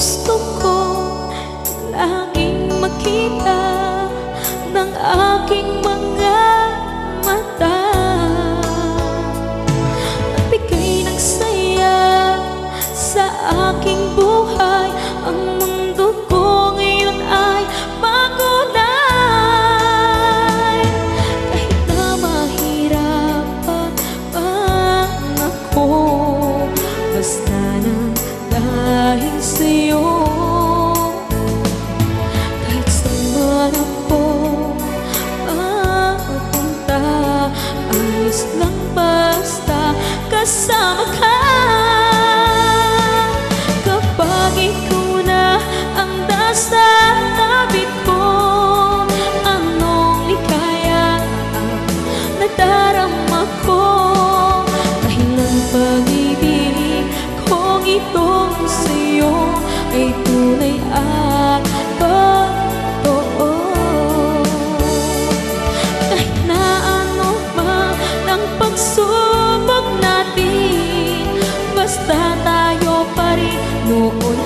Gusto ko laging makita ng aking mga mata. Nagbigay ng saya sa aking buhay. Ang mundo ko ngayon ay makulay. Kahit na mahirapan man ako, basta na dahil sa'yo. Kahit saan man ako mapunta, ayos lang basta kasama ka. Kapag ikaw na ang nasa tabi ko, anong likaya ang nadarama ko. Dahil ang pag-ibig kong itong sa'yo ay tunay at totoo. Kahit na ano pa ng pagsubok natin, basta tayo pa rin noon